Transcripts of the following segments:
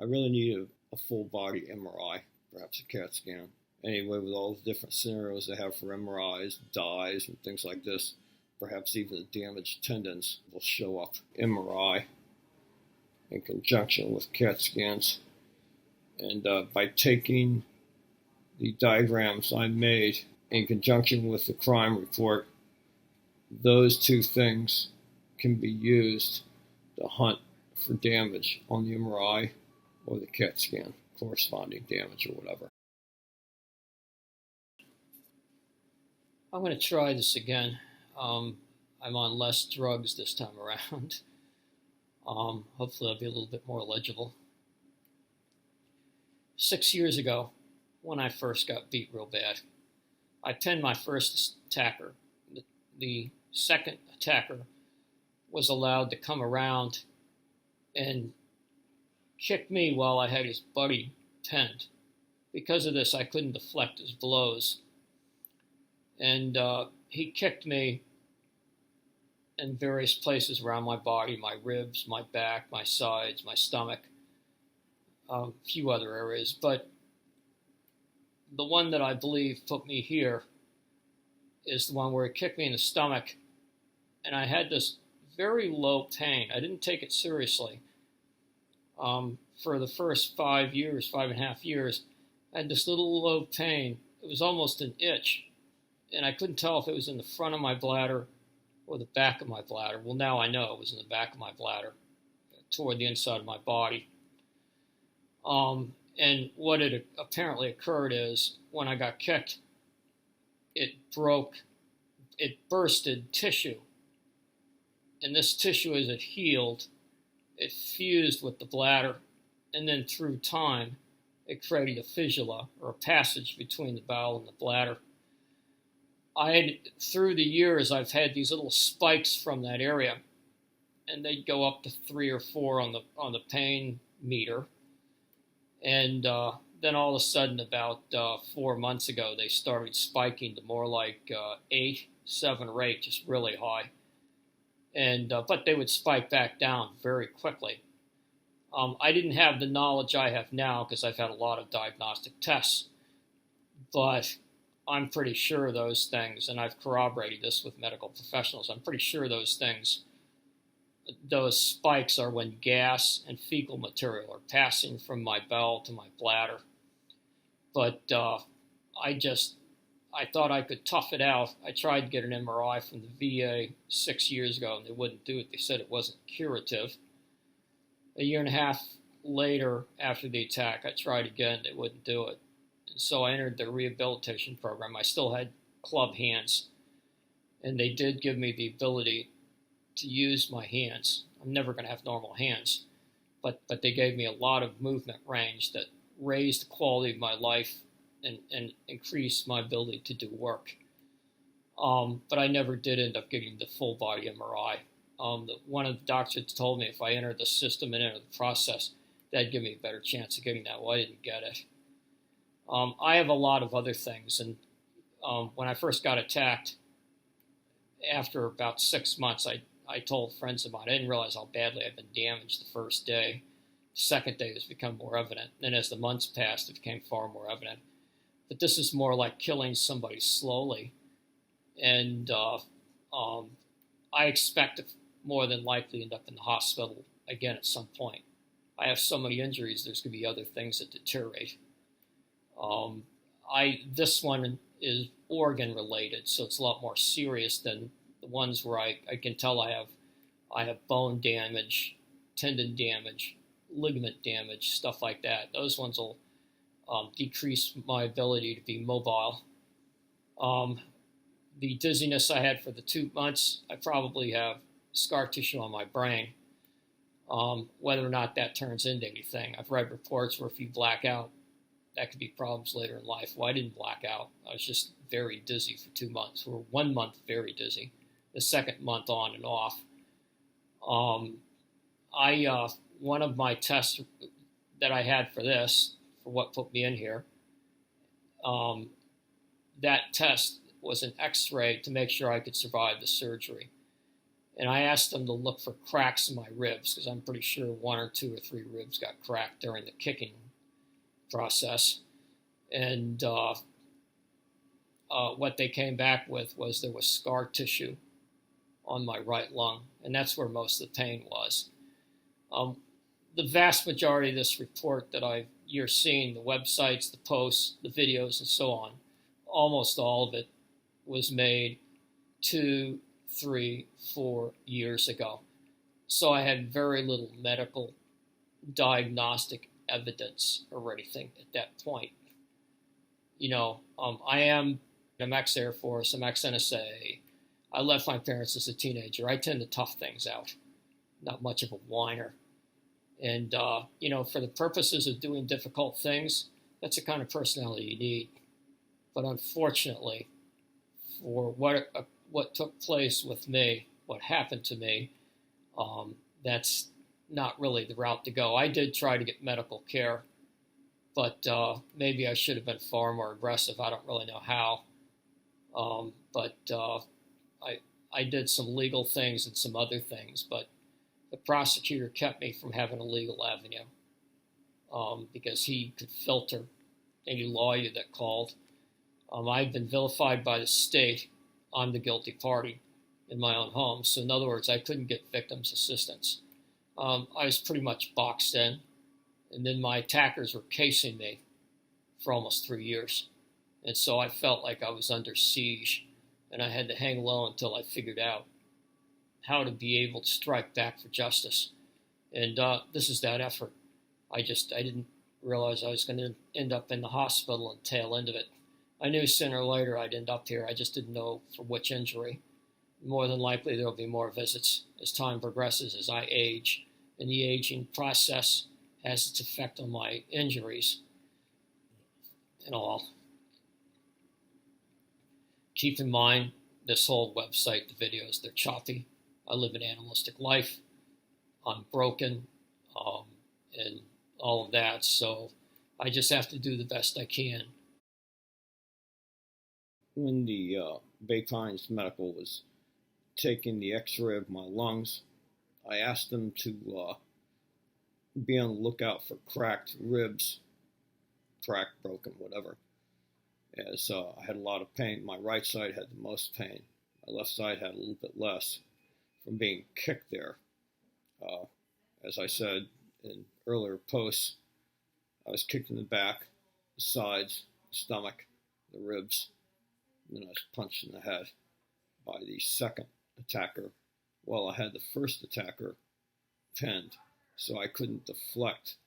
I really need a full body MRI, perhaps a CAT scan. Anyway, with all the different scenarios they have for MRIs, dyes, and things like this, perhaps even the damaged tendons will show up. MRI in conjunction with CAT scans. And by taking the diagrams I made in conjunction with the crime report, those two things can be used to hunt for damage on the MRI or the CAT scan, corresponding damage or whatever. I'm going to try this again. I'm on less drugs this time around. Hopefully I'll be a little bit more legible. 6 years ago, when I first got beat real bad, I pinned my first attacker. The second attacker was allowed to come around and kick me while I had his buddy pinned. Because of this, I couldn't deflect his blows. And he kicked me in various places around my body, my ribs, my back, my sides, my stomach, a few other areas. But the one that I believe put me here is the one where he kicked me in the stomach, and I had this very low pain. I didn't take it seriously. For the first 5.5 years, I had this little low pain. It was almost an itch, and I couldn't tell if it was in the front of my bladder or the back of my bladder. Well, now I know it was in the back of my bladder, toward the inside of my body. And what had apparently occurred is when I got kicked, it bursted tissue. And this tissue, as it healed, it fused with the bladder, and then through time, it created a fistula, or a passage between the bowel and the bladder. Through the years, I've had these little spikes from that area, and they'd go up to 3 or 4 on the pain meter. And then all of a sudden, about 4 months ago, they started spiking to more like 8, 7, or 8, just really high. And but they would spike back down very quickly. I didn't have the knowledge I have now because I've had a lot of diagnostic tests, but I'm pretty sure those things, and I've corroborated this with medical professionals, I'm pretty sure those spikes are when gas and fecal material are passing from my bowel to my bladder. But I thought I could tough it out. I tried to get an MRI from the VA 6 years ago, and they wouldn't do it. They said it wasn't curative. A year and a half later, after the attack, I tried again. They wouldn't do it. And so I entered the rehabilitation program. I still had club hands, and they did give me the ability to use my hands. I'm never going to have normal hands, but they gave me a lot of movement range that raised the quality of my life and increased my ability to do work. But I never did end up getting the full body MRI. One of the doctors told me if I entered the system and entered the process, that'd give me a better chance of getting that. Well, I didn't get it. I have a lot of other things, and when I first got attacked, after about 6 months, I told friends of mine, I didn't realize how badly I'd been damaged the first day. The second day, it's become more evident. Then as the months passed, it became far more evident. But this is more like killing somebody slowly. And I expect to more than likely end up in the hospital again at some point. I have so many injuries, there's going to be other things that deteriorate. This one is organ related, so it's a lot more serious than the ones where I can tell I have bone damage, tendon damage, ligament damage, stuff like that. Those ones will decrease my ability to be mobile. The dizziness I had for the 2 months, I probably have scar tissue on my brain. Whether or not that turns into anything, I've read reports where if you black out, that could be problems later in life. Well, I didn't black out. I was just very dizzy for 2 months, or 1 month very dizzy. The second month on and off. One of my tests that I had for this, for what put me in here, that test was an x-ray to make sure I could survive the surgery. And I asked them to look for cracks in my ribs because I'm pretty sure 1 or 2 or 3 ribs got cracked during the kicking process. And what they came back with was there was scar tissue on my right lung, and that's where most of the pain was. The vast majority of this report that you're seeing, the websites, the posts, the videos, and so on, almost all of it was made 2, 3, 4 years ago. So I had very little medical diagnostic evidence or anything at that point. I'm ex-Air Force, I'm ex-NSA. I left my parents as a teenager. I tend to tough things out, not much of a whiner. And, for the purposes of doing difficult things, that's the kind of personality you need. But unfortunately, for what took place with me, what happened to me, that's not really the route to go. I did try to get medical care, but maybe I should have been far more aggressive. I don't really know how. But I did some legal things and some other things, but the prosecutor kept me from having a legal avenue because he could filter any lawyer that called. I've been vilified by the state. I'm the guilty party in my own home. So in other words, I couldn't get victims assistance. I was pretty much boxed in. And then my attackers were casing me for almost 3 years. And so I felt like I was under siege. And I had to hang low until I figured out how to be able to strike back for justice. And this is that effort. I didn't realize I was going to end up in the hospital and tail end of it. I knew sooner or later I'd end up here. I just didn't know for which injury. More than likely there'll be more visits as time progresses, as I age. And the aging process has its effect on my injuries and all. Keep in mind, this whole website, the videos, they're choppy. I live an animalistic life. I'm broken, and all of that. So I just have to do the best I can. When the Bay Pines Medical was taking the x-ray of my lungs, I asked them to be on the lookout for cracked ribs, cracked, broken, whatever. As I had a lot of pain. My right side had the most pain. My left side had a little bit less from being kicked there. As I said in earlier posts, I was kicked in the back, the sides, the stomach, the ribs, and then I was punched in the head by the second attacker while I had the first attacker pinned. So I couldn't deflect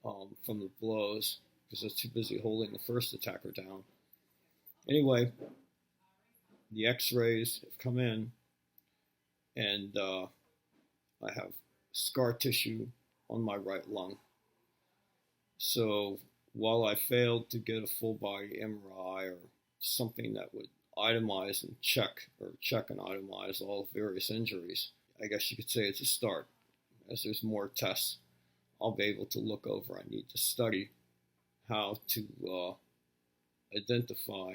from the blows because I was too busy holding the first attacker down. Anyway, the x-rays have come in, and I have scar tissue on my right lung. So while I failed to get a full body MRI or something that would itemize and check and itemize all various injuries, I guess you could say it's a start. As there's more tests I'll be able to look over. I need to study how to identify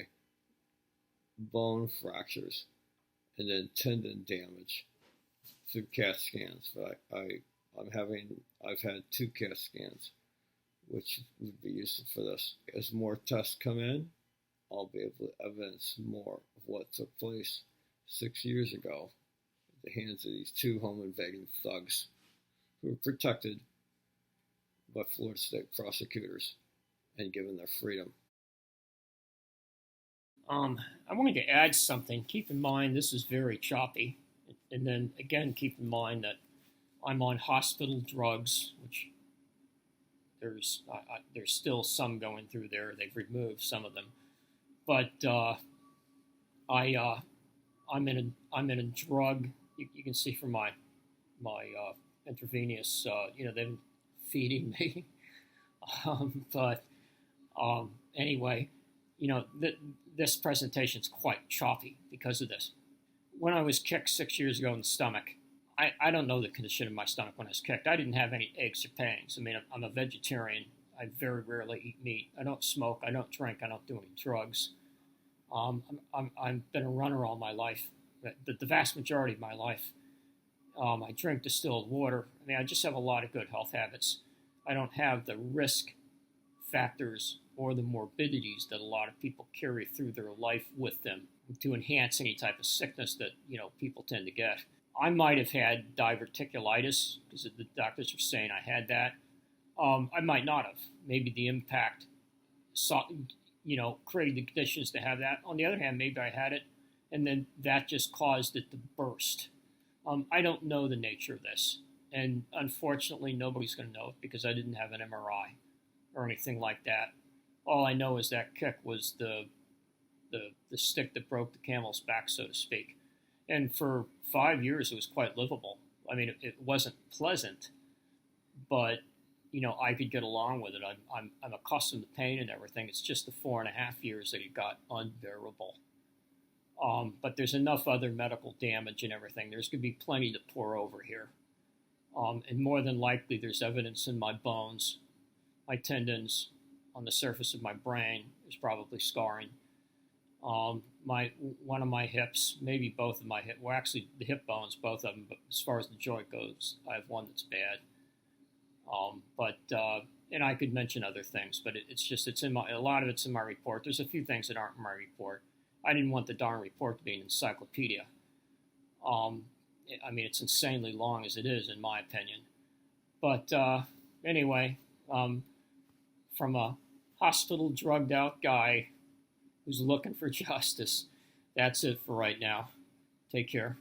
bone fractures and then tendon damage through CAT scans. But I've had 2 CAT scans, which would be useful for this. As more tests come in, I'll be able to evidence more of what took place 6 years ago at the hands of these 2 home invading thugs who were protected by Florida state prosecutors and given their freedom. I wanted to add something. Keep in mind this is very choppy. And then again, keep in mind that I'm on hospital drugs, which there's still some going through there. They've removed some of them. But I'm in a drug. You can see from my intravenous. They've been feeding me. Anyway, this presentation is quite choppy because of this. When I was kicked 6 years ago in the stomach, I don't know the condition of my stomach when I was kicked. I didn't have any aches or pains. I mean, I'm a vegetarian. I very rarely eat meat. I don't smoke. I don't drink. I don't do any drugs. I've been a runner all my life. The vast majority of my life. I drink distilled water. I mean, I just have a lot of good health habits. I don't have the risk factors or the morbidities that a lot of people carry through their life with them to enhance any type of sickness that, people tend to get. I might have had diverticulitis because the doctors were saying I had that. I might not have. Maybe the impact created the conditions to have that. On the other hand, maybe I had it, and then that just caused it to burst. I don't know the nature of this, and unfortunately, nobody's going to know it because I didn't have an MRI or anything like that. All I know is that kick was the stick that broke the camel's back, so to speak. And for 5 years, it was quite livable. I mean, it wasn't pleasant, but I could get along with it. I'm accustomed to pain and everything. It's just the 4.5 years that it got unbearable. But there's enough other medical damage and everything. There's going to be plenty to pour over here. And more than likely, there's evidence in my bones, my tendons, on the surface of my brain. There's probably scarring. One of my hips, maybe both of my hips, well, actually the hip bones, both of them, but as far as the joint goes, I have one that's bad. And I could mention other things, but a lot of it's in my report. There's a few things that aren't in my report. I didn't want the darn report to be an encyclopedia. I mean, it's insanely long as it is, in my opinion. But anyway, from a hospital drugged out guy who's looking for justice, that's it for right now. Take care.